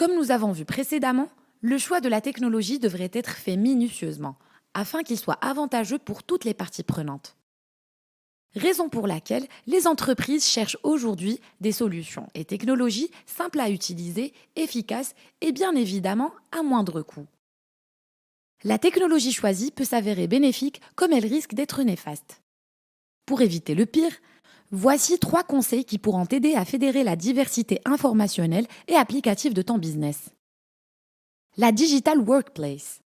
Comme nous avons vu précédemment, le choix de la technologie devrait être fait minutieusement, afin qu'il soit avantageux pour toutes les parties prenantes. Raison pour laquelle les entreprises cherchent aujourd'hui des solutions et technologies simples à utiliser, efficaces et bien évidemment à moindre coût. La technologie choisie peut s'avérer bénéfique comme elle risque d'être néfaste. Pour éviter le pire, voici 3 conseils qui pourront t'aider à fédérer la diversité informationnelle et applicative de ton business. La Digital Workplace.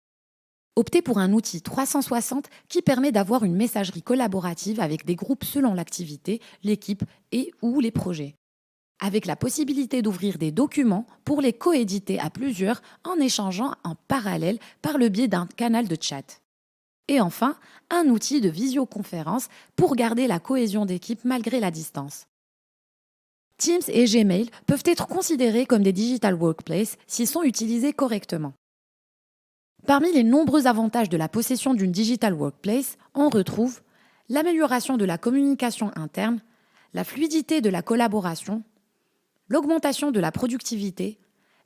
Optez pour un outil 360 qui permet d'avoir une messagerie collaborative avec des groupes selon l'activité, l'équipe et ou les projets, avec la possibilité d'ouvrir des documents pour les coéditer à plusieurs en échangeant en parallèle par le biais d'un canal de chat. Et enfin, un outil de visioconférence pour garder la cohésion d'équipe malgré la distance. Teams et Gmail peuvent être considérés comme des digital workplaces s'ils sont utilisés correctement. Parmi les nombreux avantages de la possession d'une digital workplace, on retrouve l'amélioration de la communication interne, la fluidité de la collaboration, l'augmentation de la productivité,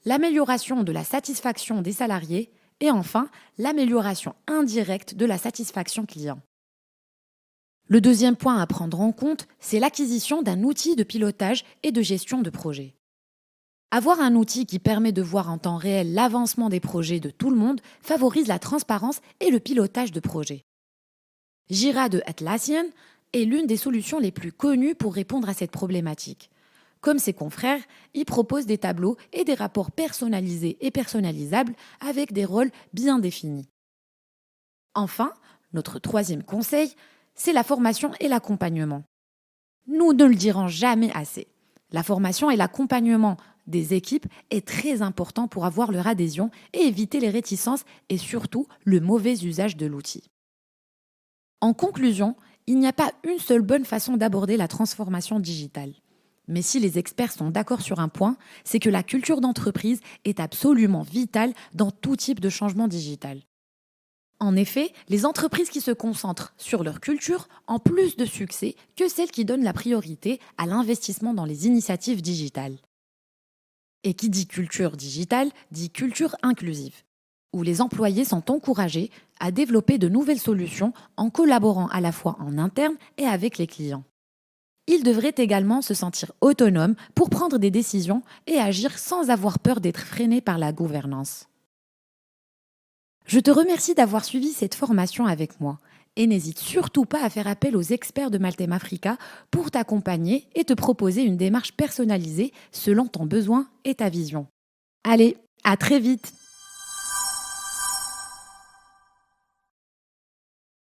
l'amélioration de la satisfaction des salariés et enfin l'amélioration indirecte de la satisfaction client. Le deuxième point à prendre en compte, c'est l'acquisition d'un outil de pilotage et de gestion de projet. Avoir un outil qui permet de voir en temps réel l'avancement des projets de tout le monde favorise la transparence et le pilotage de projets. Jira de Atlassian est l'une des solutions les plus connues pour répondre à cette problématique. Comme ses confrères, il propose des tableaux et des rapports personnalisés et personnalisables avec des rôles bien définis. Enfin, notre troisième conseil, c'est la formation et l'accompagnement. Nous ne le dirons jamais assez. La formation et l'accompagnement des équipes est très important pour avoir leur adhésion et éviter les réticences et surtout le mauvais usage de l'outil. En conclusion, il n'y a pas une seule bonne façon d'aborder la transformation digitale. Mais si les experts sont d'accord sur un point, c'est que la culture d'entreprise est absolument vitale dans tout type de changement digital. En effet, les entreprises qui se concentrent sur leur culture ont plus de succès que celles qui donnent la priorité à l'investissement dans les initiatives digitales. Et qui dit culture digitale, dit culture inclusive, où les employés sont encouragés à développer de nouvelles solutions en collaborant à la fois en interne et avec les clients. Ils devraient également se sentir autonomes pour prendre des décisions et agir sans avoir peur d'être freinés par la gouvernance. Je te remercie d'avoir suivi cette formation avec moi et n'hésite surtout pas à faire appel aux experts de Maltem Africa pour t'accompagner et te proposer une démarche personnalisée selon ton besoin et ta vision. Allez, à très vite!